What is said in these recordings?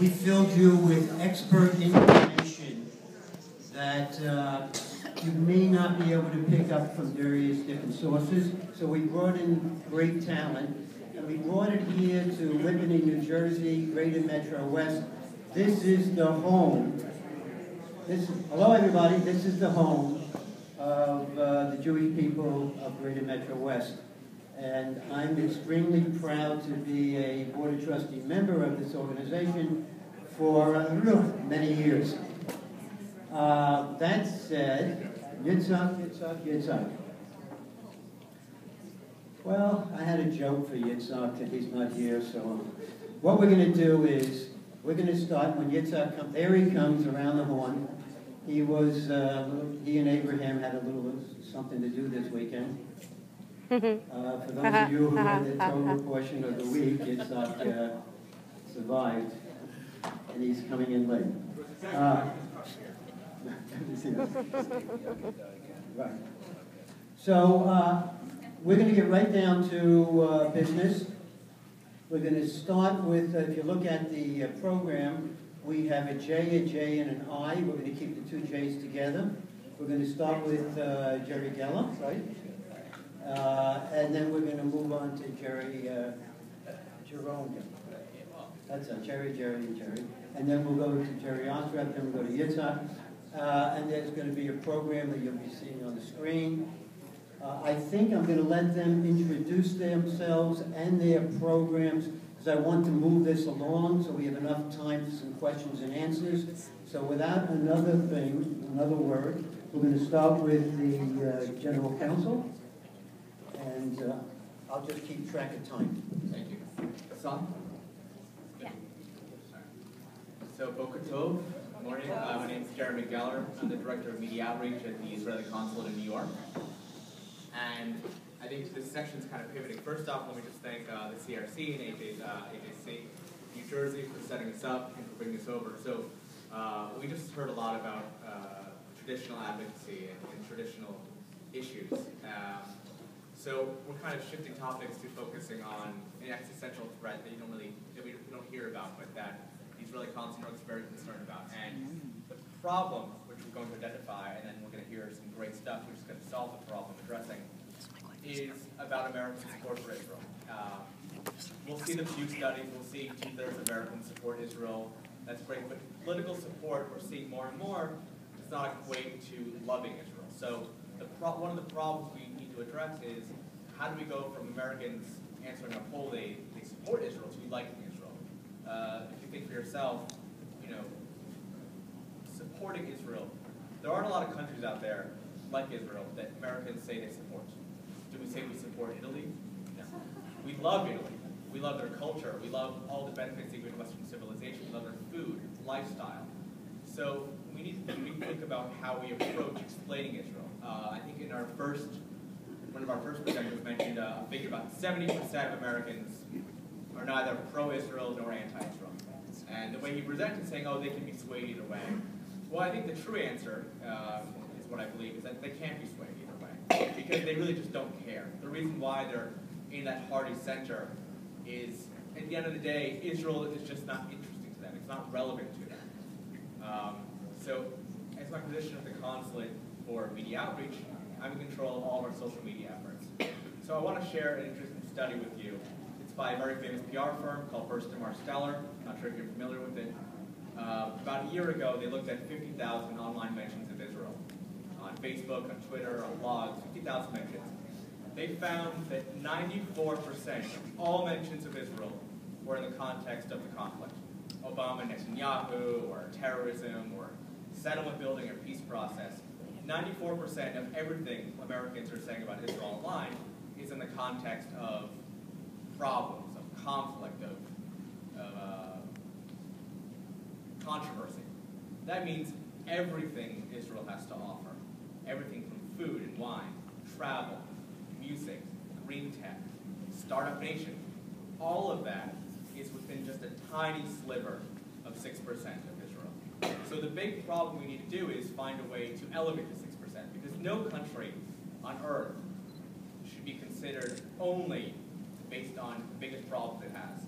we filled you with expert information that you may not be able to pick up from various different sources. So we brought in great talent, and we brought it here to Whippany, New Jersey, Greater Metro West. This is the home. Hello, everybody. This is the home of the Jewish people of Greater Metro West. And I'm extremely proud to be a Board of Trustee member of this organization for many years. That said, Yitzhak. Well, I had a joke for Yitzhak that he's not here, so what we're going to do is we're going to start when Yitzhak comes. There he comes around the horn. He and Abraham had a little something to do this weekend. For those of you who had the total portion of the week, Yitzhak survived, and he's coming in late. Right. So we're going to get right down to business. We're going to start with, if you look at the program, we have a J, and an I. We're going to keep the two J's together. We're going to start with Jerry Geller, right? And then we're going to move on to Jerome. That's Jerry. And then we'll go to Jerry Ostrov, then we'll go to Yitzhak. And there's going to be a program that you'll be seeing on the screen. I think I'm going to let them introduce themselves and their programs, because I want to move this along so we have enough time for some questions and answers. So without another word, we're going to start with the General Counsel. And I'll just keep track of time. Thank you. Hassan? Yeah. So, Boker Tov. Good morning. My name is Jeremy Geller. I'm the Director of Media Outreach at the Israeli Consulate in New York. And I think this section is kind of pivoting. First off, let me just thank the CRC and AJC New Jersey for setting us up and for bringing us over. So, we just heard a lot about traditional advocacy and traditional issues. So we're kind of shifting topics to focusing on an existential threat that we don't hear about, but that the Israeli Consulate is very concerned about. And the problem, which we're going to identify, and then we're going to hear some great stuff, which is going to solve the problem addressing, is about American support for Israel. We'll see the Pew studies. We'll see 2/3 of Americans support Israel. That's great, but political support we're seeing more and more does not equate to loving Israel. So one of the problems we need to address is how do we go from Americans answering a poll they support Israel to liking Israel? If you think for yourself, supporting Israel, there aren't a lot of countries out there like Israel that Americans say they support. Do we say we support Italy? No. We love Italy. We love their culture. We love all the benefits they give to Western civilization. We love their food, lifestyle. So we need to think about how we approach explaining Israel. I think in one of our first presenters mentioned a figure about 70% of Americans are neither pro-Israel nor anti-Israel. And the way he presented, saying, oh, they can be swayed either way. Well, I think the true answer is what I believe, is that they can't be swayed either way, because they really just don't care. The reason why they're in that hearty center is, at the end of the day, Israel is just not interesting to them. It's not relevant to them. So, as my position at the consulate for media outreach, I'm in control of all of our social media efforts. So I want to share an interesting study with you. It's by a very famous PR firm called Burstyn Marsteller. I'm not sure if you're familiar with it. About a year ago, they looked at 50,000 online mentions of Israel. On Facebook, on Twitter, on blogs, 50,000 mentions. They found that 94% of all mentions of Israel were in the context of the conflict. Obama, Netanyahu, or terrorism, or settlement building, or peace process. 94% of everything Americans are saying about Israel online is in the context of problems, of conflict, of controversy. That means everything Israel has to offer. Everything from food and wine, travel, music, green tech, startup nation. All of that is within just a tiny sliver of 6% of Israel. So the big problem we need to do is find a way to elevate the 6%, because no country on earth should be considered only based on the biggest problems it has.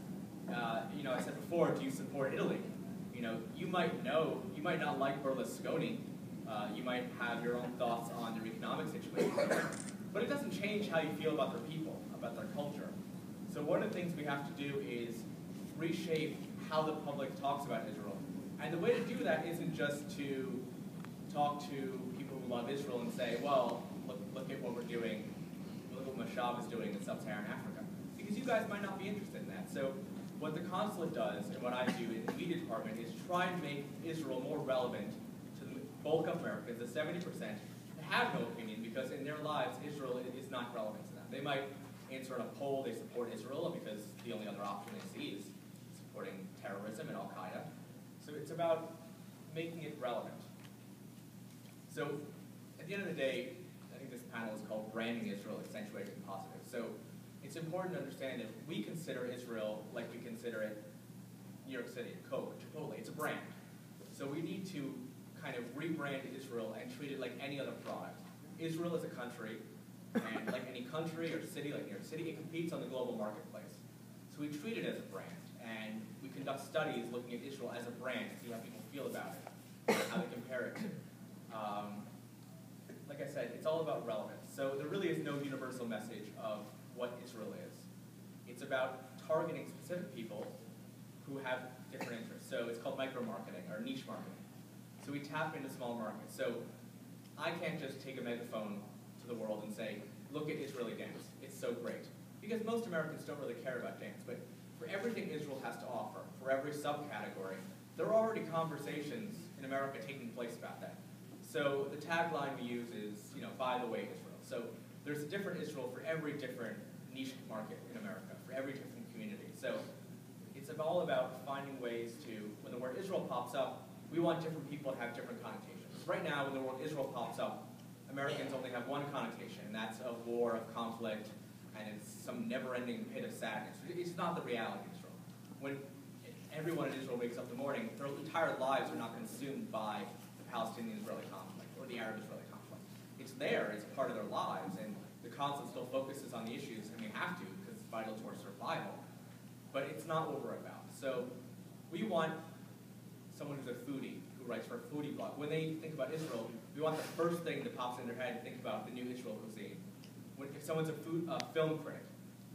I said before, do you support Italy? You know, you might not like Berlusconi. You might have your own thoughts on their economic situation, but it doesn't change how you feel about their people, about their culture. So one of the things we have to do is reshape how the public talks about Israel. And the way to do that isn't just to talk to people who love Israel and say, well, look at what we're doing, look what Mashab is doing in sub-Saharan Africa. Because you guys might not be interested in that. So what the Consulate does, and what I do in the media department, is try and make Israel more relevant to the bulk of Americans, the 70%, have no opinion, because in their lives, Israel is not relevant to them. They might answer in a poll they support Israel because the only other option they see is supporting terrorism and Al-Qaeda. So it's about making it relevant. So at the end of the day, I think this panel is called Branding Israel, Accentuating Positive. So it's important to understand that we consider Israel like we consider it New York City, Coke, Chipotle. It's a brand. So we need to kind of rebrand Israel and treat it like any other product. Israel is a country, and like any country or city, like New York City, it competes on the global marketplace. So we treat it as a brand, and we conduct studies looking at Israel as a brand to see how people feel about it, how they compare it to. Like I said, it's all about relevance. So there really is no universal message of what Israel is. It's about targeting specific people who have different interests. So it's called micro-marketing or niche marketing. So we tap into small markets. So I can't just take a megaphone to the world and say, look at Israeli dance. It's so great. Because most Americans don't really care about dance. But for everything Israel has to offer, for every subcategory, there are already conversations in America taking place about that. So the tagline we use is, you know, by the way, Israel. So there's a different Israel for every different niche market in America, for every different community. So it's all about finding ways to, when the word Israel pops up, we want different people to have different connotations. Right now, when the word Israel pops up, Americans only have one connotation, and that's of war, of conflict, and it's some never-ending pit of sadness. It's not the reality of Israel. When everyone in Israel wakes up in the morning, their entire lives are not consumed by the Palestinian-Israeli conflict or the Arab-Israeli conflict. It's there, it's part of their lives, and the Consulate still focuses on the issues, and we have to, because it's vital to our survival. But it's not what we're about. So we want someone who's a foodie, who writes for a foodie blog. When they think about Israel, we want the first thing that pops in their head to think about the new Israel cuisine. If someone's a film critic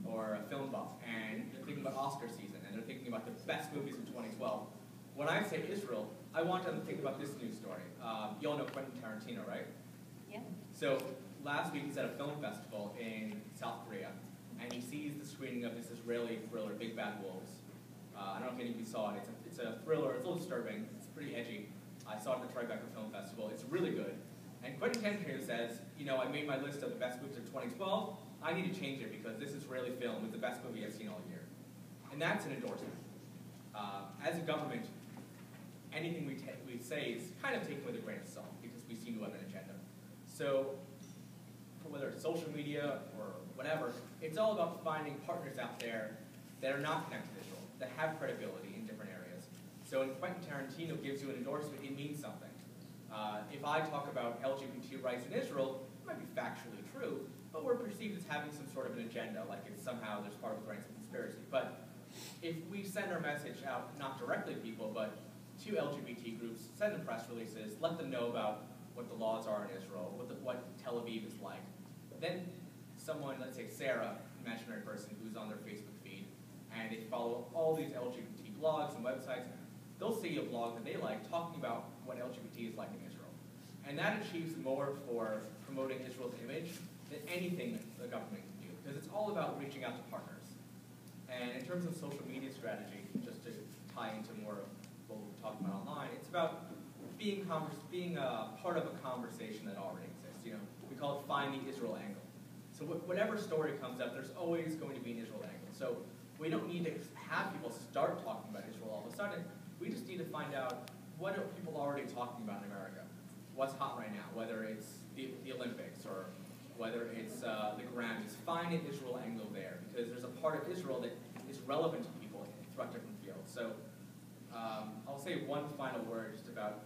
or a film buff, and they're thinking about Oscar season, and they're thinking about the best movies of 2012, when I say Israel, I want them to think about this news story. You all know Quentin Tarantino, right? Yeah. So last week he's at a film festival in South Korea, and he sees the screening of this Israeli thriller, Big Bad Wolves. I don't know if any of you saw it. It's a thriller. It's a little disturbing. It's pretty edgy. I saw it at the Tribeca Film Festival. It's really good. And Quentin Tarantino says, you know, I made my list of the best movies of 2012. I need to change it because this Israeli film is the best movie I've seen all year. And that's an endorsement. As a government, anything we say is kind of taken with a grain of salt because we seem to have an agenda. So whether it's social media or whatever, it's all about finding partners out there that are not connected to Israel, that have credibility in different areas. So when Quentin Tarantino gives you an endorsement, it means something. If I talk about LGBT rights in Israel, it might be factually true, but we're perceived as having some sort of an agenda, like it's somehow there's part of the ranks of conspiracy. But if we send our message out, not directly to people, but to LGBT groups, send them press releases, let them know about what the laws are in Israel, what Tel Aviv is like, then someone, let's say Sarah, imaginary person who's on their Facebook feed, and they follow all these LGBT blogs and websites, they'll see a blog that they like talking about what LGBT is like in Israel. And that achieves more for promoting Israel's image than anything the government can do, because it's all about reaching out to partners. And in terms of social media strategy, just to tie into more of what we're talking about online, it's about being part of a conversation that already exists. You know, we call it find the Israel angle. So whatever story comes up, there's always going to be an Israel angle. So we don't need to have people start talking about Israel all of a sudden. We just need to find out what are people already talking about in America. What's hot right now, whether it's the Olympics or whether it's the Grammys. Find an Israel angle there, because there's a part of Israel that is relevant to people throughout different fields. So I'll say one final word just about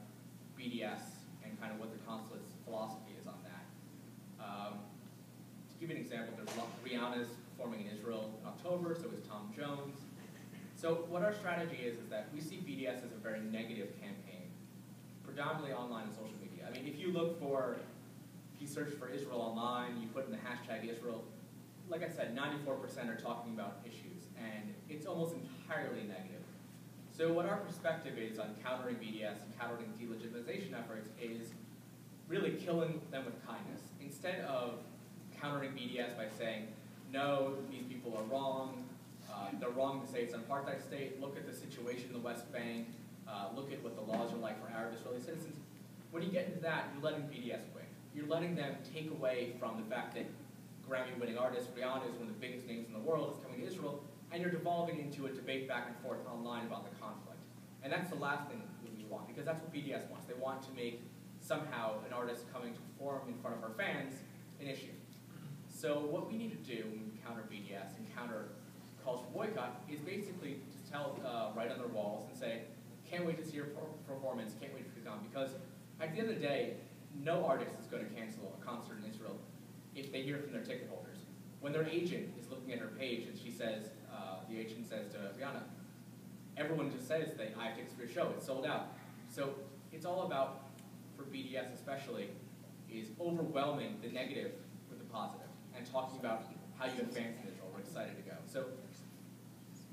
BDS and kind of what the Consulate's philosophy is on that. To give you an example, there's Rihanna's performing in Israel in October, so is Tom Jones. So what our strategy is that we see BDS as a very negative campaign, predominantly online and social media. I mean, if you look for, if you search for Israel online, you put in the hashtag Israel, like I said, 94% are talking about issues, and it's almost entirely negative. So what our perspective is on countering BDS and countering delegitimization efforts is really killing them with kindness. Instead of countering BDS by saying, no, these people are wrong, they're wrong to say it's an apartheid state, look at the situation in the West Bank, look at what the laws are like for Arab Israeli citizens. When you get into that, you're letting BDS win. You're letting them take away from the fact that Grammy-winning artist Rihanna is one of the biggest names in the world, is coming to Israel, and you're devolving into a debate back and forth online about the conflict. And that's the last thing that we want, because that's what BDS wants. They want to make somehow an artist coming to perform in front of our fans an issue. So what we need to do when we counter BDS and counter calls for boycott is basically to tell, write on their walls and say, can't wait to see your performance, can't wait for you to come. Because at the end of the day, no artist is going to cancel a concert in Israel if they hear from their ticket holders. When their agent is looking at her page and she says, the agent says to Rihanna, everyone just says that I have tickets for your show, it's sold out. So it's all about, for BDS especially, is overwhelming the negative with the positive and talking about how you advance in Israel. We're excited to go. So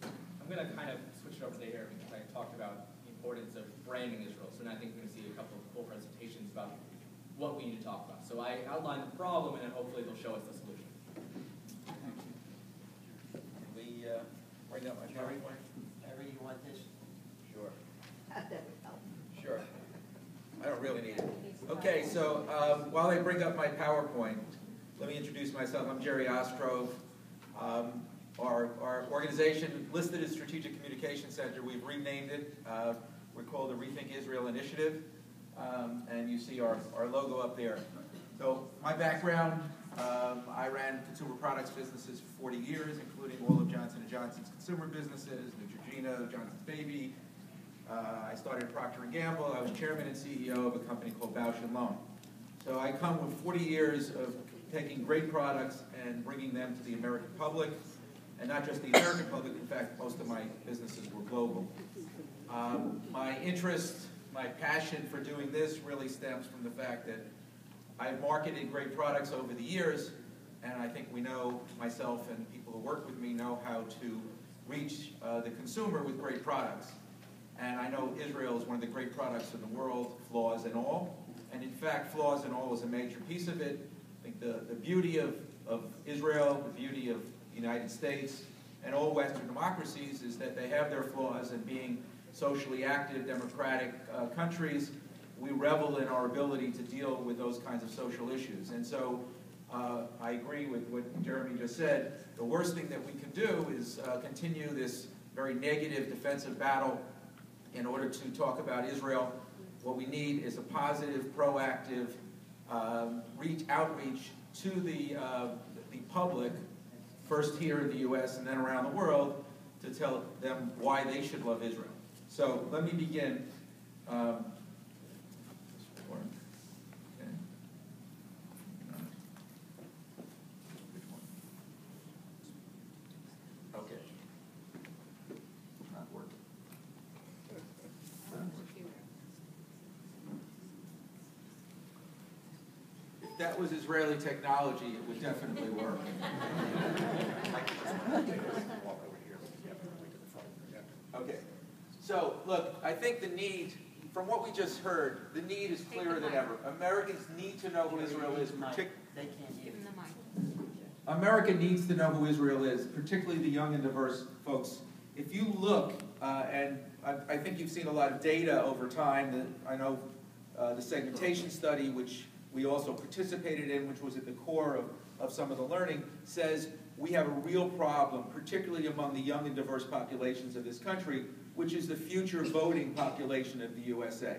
I'm going to kind of switch it over to here because I talked about the importance of branding Israel. So now I think we're going to see a couple of cool presentations about what we need to talk about. So I outlined the problem, and then hopefully they'll show us the solution. We write down my PowerPoint. Harry, you want this? Sure. That would help. Sure. I don't really need it. Okay, so while I bring up my PowerPoint, let me introduce myself. I'm Jerry Ostrov. Our organization, listed as Strategic Communication Center, we've renamed it. We're called the reThink Israel Initiative. And you see our logo up there. So my background, I ran consumer products businesses for 40 years, including all of Johnson & Johnson's consumer businesses, Neutrogena, Johnson's Baby. I started at Procter & Gamble. I was chairman and CEO of a company called Bausch & Lomb. So I come with 40 years of taking great products and bringing them to the American public, and not just the American public. In fact, most of my businesses were global. My interest, my passion for doing this really stems from the fact that I've marketed great products over the years, and I think we know, myself and people who work with me know how to reach the consumer with great products. And I know Israel is one of the great products in the world, flaws and all. And in fact, flaws and all is a major piece of it. I think the beauty of Israel, the beauty of the United States, and all Western democracies is that they have their flaws, and being socially active, democratic countries, we revel in our ability to deal with those kinds of social issues. And so I agree with what Jeremy just said. The worst thing that we can do is continue this very negative defensive battle in order to talk about Israel. What we need is a positive, proactive outreach to the public, first here in the U.S. and then around the world, to tell them why they should love Israel. So let me begin. Okay. Not working. If that was Israeli technology, it would definitely work. Okay. So, look, I think the need, from what we just heard, the need is clearer than ever. Americans need to know who Israel is. America needs to know who Israel is, particularly the young and diverse folks. If you look, and I think you've seen a lot of data over time, I know the segmentation study, which we also participated in, which was at the core of some of the learning, says we have a real problem, particularly among the young and diverse populations of this country, which is the future voting population of the USA.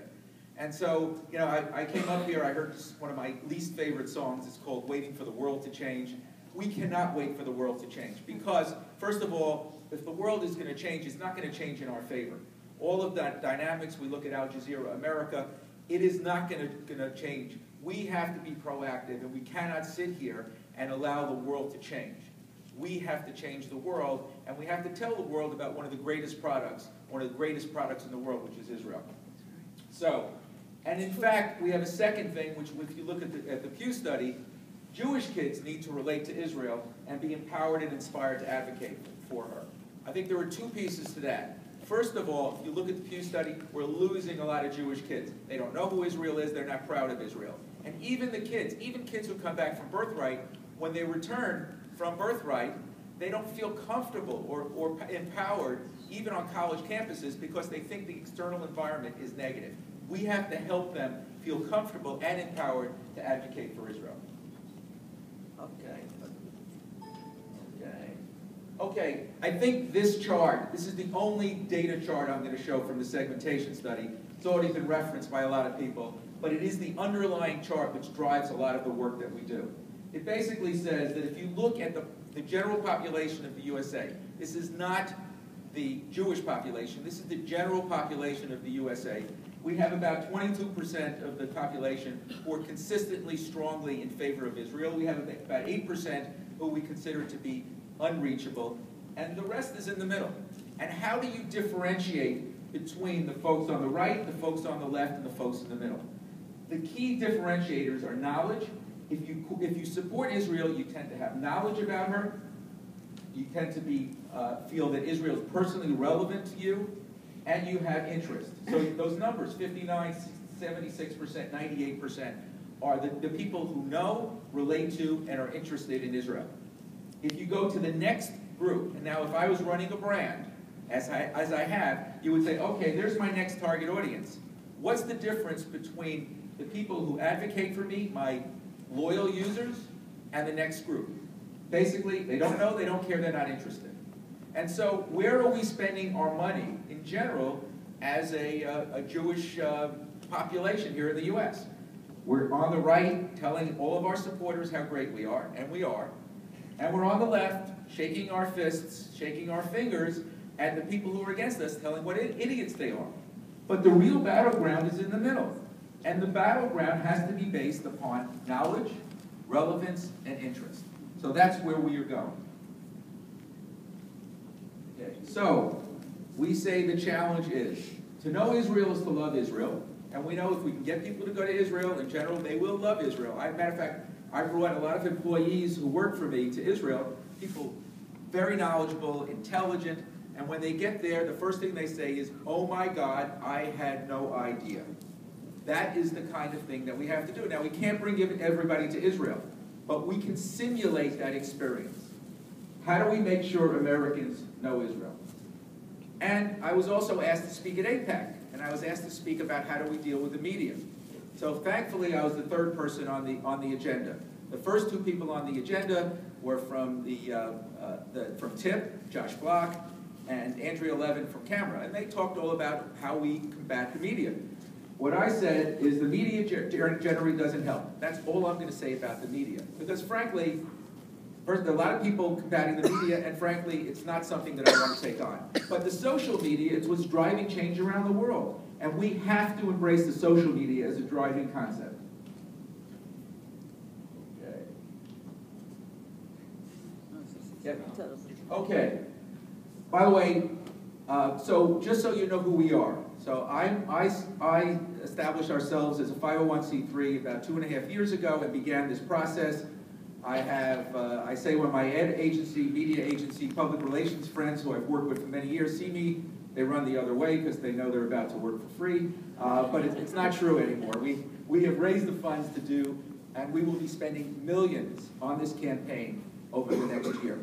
And so, you know, I came up here, I heard one of my least favorite songs. It's called Waiting for the World to Change. We cannot wait for the world to change because, first of all, if the world is going to change, it's not going to change in our favor. All of that dynamics, we look at Al Jazeera America, it is not going to change. We have to be proactive, and we cannot sit here and allow the world to change. We have to change the world, and we have to tell the world about one of the greatest products in the world, which is Israel. So, and in fact, we have a second thing, which if you look at the Pew study, Jewish kids need to relate to Israel and be empowered and inspired to advocate for her. I think there are two pieces to that. First of all, if you look at the Pew study, we're losing a lot of Jewish kids. They don't know who Israel is, they're not proud of Israel. And even the kids, even kids who come back from birthright, when they return from birthright, they don't feel comfortable or empowered, even on college campuses, because they think the external environment is negative. We have to help them feel comfortable and empowered to advocate for Israel. Okay, I think this chart, this is the only data chart I'm going to show from the segmentation study. It's already been referenced by a lot of people, but it is the underlying chart which drives a lot of the work that we do. It basically says that if you look at the general population of the USA, this is not the Jewish population, this is the general population of the USA. We have about 22% of the population who are consistently, strongly in favor of Israel. We have about 8% who we consider to be unreachable, and the rest is in the middle. And how do you differentiate between the folks on the right, the folks on the left, and the folks in the middle? The key differentiators are knowledge. If you support Israel, you tend to have knowledge about her. You tend to feel that Israel is personally relevant to you, and you have interest. So those numbers, 59, 76%, 98%, are the people who know, relate to, and are interested in Israel. If you go to the next group, and now if I was running a brand, as I have, you would say, okay, there's my next target audience. What's the difference between the people who advocate for me, my loyal users, and the next group? Basically, they don't know, they don't care, they're not interested. And so where are we spending our money in general as a Jewish population here in the US? We're on the right telling all of our supporters how great we are, and we are. And we're on the left, shaking our fists, shaking our fingers at the people who are against us, telling what idiots they are. But the real battleground is in the middle. And the battleground has to be based upon knowledge, relevance, and interest. So that's where we are going. Okay. So, we say the challenge is, to know Israel is to love Israel. And we know if we can get people to go to Israel, in general, they will love Israel. As a matter of fact, I brought a lot of employees who work for me to Israel, people very knowledgeable, intelligent, and when they get there, the first thing they say is, oh my God, I had no idea. That is the kind of thing that we have to do. Now, we can't bring everybody to Israel, but we can simulate that experience. How do we make sure Americans know Israel? And I was also asked to speak at AIPAC, and I was asked to speak about how do we deal with the media. So thankfully, I was the third person on the agenda. The first two people on the agenda were from from TIP, Josh Block, and Andrea Levin from Camera, and they talked all about how we combat the media. What I said is the media generally doesn't help. That's all I'm going to say about the media, because frankly, first, there are a lot of people combating the media, and frankly, it's not something that I want to take on. But the social media is what's driving change around the world. And we have to embrace the social media as a driving concept. Okay. Yep. Okay. By the way, so just so you know who we are. So I established ourselves as a 501c3 about 2.5 years ago and began this process. I say when my ad agency, media agency, public relations friends who I've worked with for many years see me, they run the other way because they know they're about to work for free. But it's not true anymore. We have raised the funds to do, and we will be spending millions on this campaign over the next year.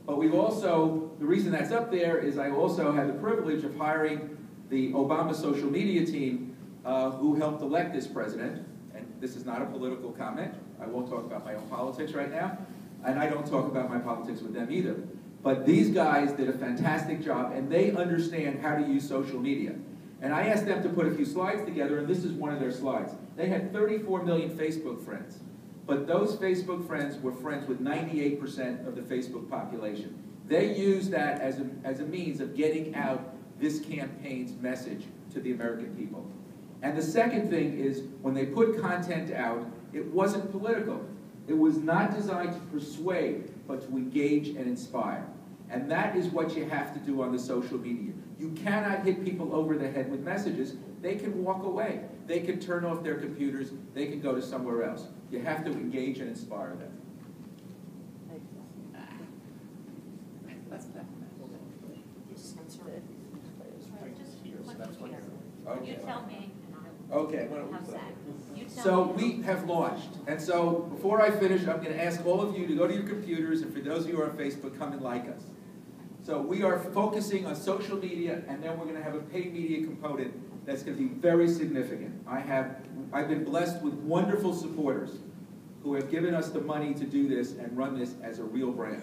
But we've also, the reason that's up there is I also had the privilege of hiring the Obama social media team who helped elect this president. And this is not a political comment. I won't talk about my own politics right now. And I don't talk about my politics with them either. But these guys did a fantastic job, and they understand how to use social media. And I asked them to put a few slides together, and this is one of their slides. They had 34 million Facebook friends. But those Facebook friends were friends with 98% of the Facebook population. They used that as a means of getting out this campaign's message to the American people. And the second thing is, when they put content out, it wasn't political. It was not designed to persuade, but to engage and inspire. And that is what you have to do on the social media. You cannot hit people over the head with messages. They can walk away. They can turn off their computers. They can go to somewhere else. You have to engage and inspire them. Okay. You tell me. Okay. How's that? You tell So me. we have launched. And so before I finish, I'm going to ask all of you to go to your computers, and for those of you who are on Facebook, come and like us. So we are focusing on social media, and then we're going to have a paid media component that's going to be very significant. I've been blessed with wonderful supporters who have given us the money to do this and run this as a real brand.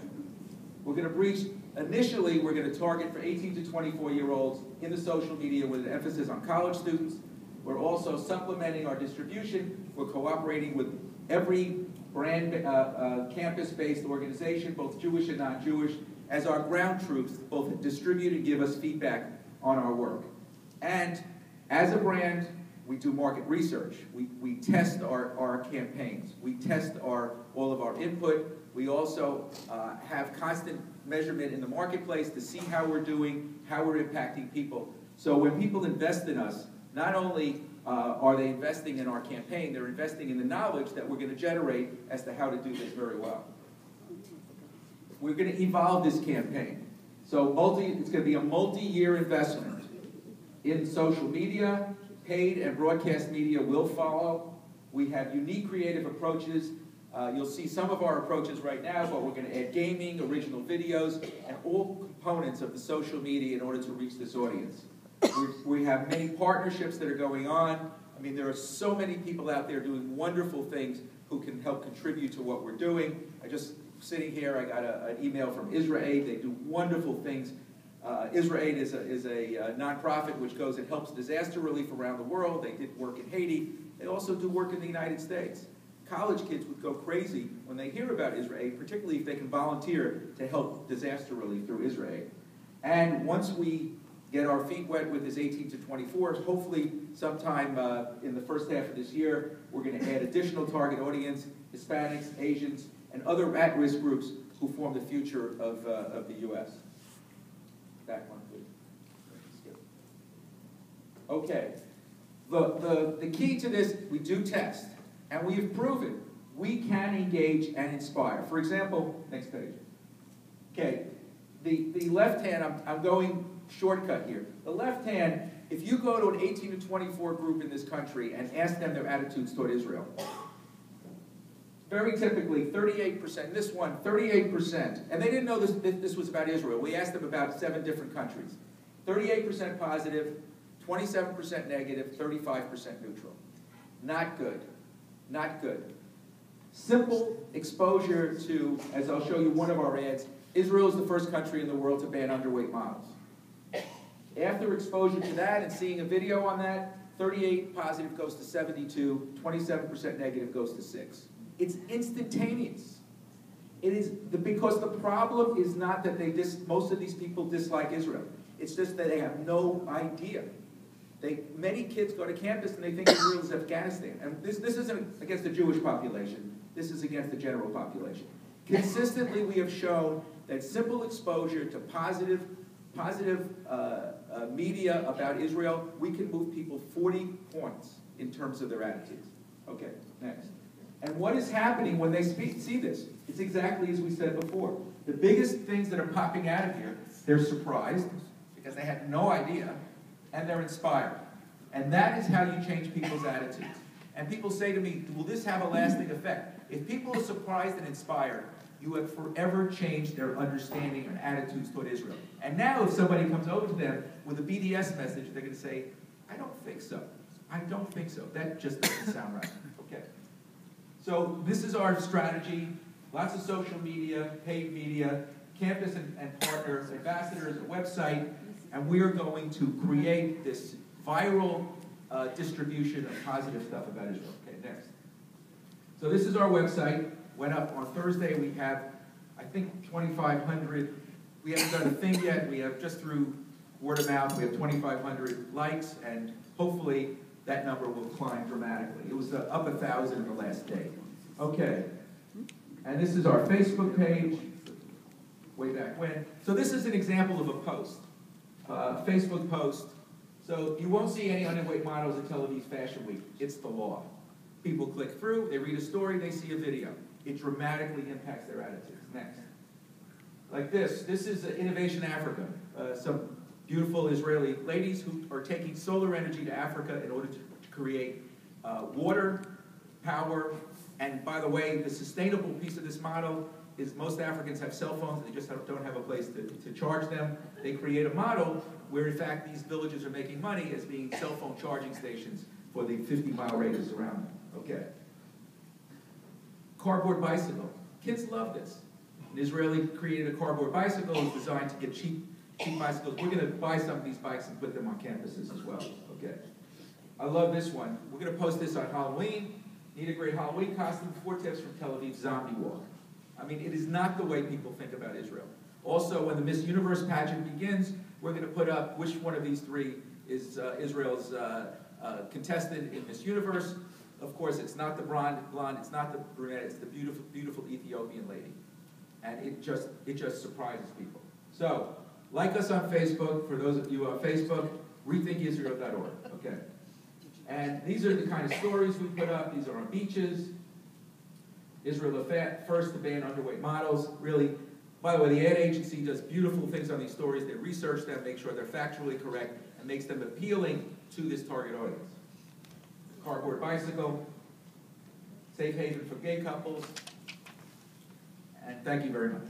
We're going to reach, initially, we're going to target for 18 to 24-year-olds in the social media with an emphasis on college students. We're also supplementing our distribution. We're cooperating with every brand campus-based organization, both Jewish and non-Jewish, as our ground troops both distribute and give us feedback on our work. And as a brand, we do market research. We test our campaigns. We test all of our input. We also have constant measurement in the marketplace to see how we're doing, how we're impacting people. So when people invest in us, not only are they investing in our campaign, they're investing in the knowledge that we're going to generate as to how to do this very well. We're going to evolve this campaign. So it's going to be a multi-year investment in social media. Paid and broadcast media will follow. We have unique creative approaches. You'll see some of our approaches right now, but we're going to add gaming, original videos, and all components of the social media in order to reach this audience. We have many partnerships that are going on. I mean, there are so many people out there doing wonderful things who can help contribute to what we're doing. Sitting here, I got an email from Israel. They do wonderful things. Israel is a nonprofit which goes and helps disaster relief around the world. They did work in Haiti. They also do work in the United States. College kids would go crazy when they hear about Israel, particularly if they can volunteer to help disaster relief through Israel. And once we get our feet wet with this 18 to 24s, hopefully sometime in the first half of this year, we're going to add additional target audience, Hispanics, Asians, and other at-risk groups who form the future of the U.S. Back one, please. Okay. The key to this, we do test, and we have proven we can engage and inspire. For example, next page. Okay, the left hand, I'm going shortcut here. The left hand, if you go to an 18 to 24 group in this country and ask them their attitudes toward Israel, very typically, 38%, this one, 38%, and they didn't know this was about Israel. We asked them about 7 different countries. 38% positive, 27% negative, 35% neutral. Not good. Not good. Simple exposure to, as I'll show you one of our ads, Israel is the first country in the world to ban underweight models. After exposure to that and seeing a video on that, 38 positive goes to 72, 27% negative goes to 6. It's instantaneous. It is because the problem is not that most of these people dislike Israel. It's just that they have no idea. Many kids go to campus and they think Israel is Afghanistan. And this isn't against the Jewish population. This is against the general population. Consistently, we have shown that simple exposure to positive media about Israel, we can move people 40 points in terms of their attitudes. Okay, next. And what is happening when they see this? It's exactly as we said before. The biggest things that are popping out of here, they're surprised because they had no idea, and they're inspired. And that is how you change people's attitudes. And people say to me, will this have a lasting effect? If people are surprised and inspired, you have forever changed their understanding and attitudes toward Israel. And now if somebody comes over to them with a BDS message, they're going to say, I don't think so. I don't think so. That just doesn't sound right. Okay. So this is our strategy. Lots of social media, paid media, campus and partners, ambassadors, a website, and we are going to create this viral distribution of positive stuff about Israel. Okay, next. So this is our website. Went up on Thursday. We have, I think, 2,500. We haven't done a thing yet. We have, just through word of mouth, we have 2,500 likes, and hopefully that number will climb dramatically. It was up 1,000 in the last day. Okay, And this is our Facebook page, way back when. So this is an example of a post, Facebook post. So you won't see any underweight models at Tel Aviv Fashion Week. It's the law. People click through, they read a story, they see a video. It dramatically impacts their attitudes. Next. Like this. This is Innovation Africa. Some beautiful Israeli ladies who are taking solar energy to Africa in order to create water, power, and by the way, the sustainable piece of this model is most Africans have cell phones and they just don't have a place to charge them. They create a model where in fact these villages are making money as being cell phone charging stations for the 50-mile radius around them. Okay. Cardboard bicycle. Kids love this. An Israeli created a cardboard bicycle. It's designed to get cheap bicycles. We're going to buy some of these bikes and put them on campuses as well. Okay. I love this one. We're going to post this on Halloween. Need a great Halloween costume. 4 tips from Tel Aviv Zombie Walk. I mean, it is not the way people think about Israel. Also, when the Miss Universe pageant begins, we're going to put up which one of these 3 is Israel's contestant in Miss Universe. Of course, it's not the blonde, it's not the brunette, it's the beautiful, beautiful Ethiopian lady. And it just surprises people. So, like us on Facebook, for those of you on Facebook, rethinkisrael.org, okay? And these are the kind of stories we put up. These are on beaches. Israel first to ban underweight models. Really, by the way, the ad agency does beautiful things on these stories. They research them, make sure they're factually correct, and makes them appealing to this target audience. Cardboard bicycle, safe haven for gay couples, and thank you very much.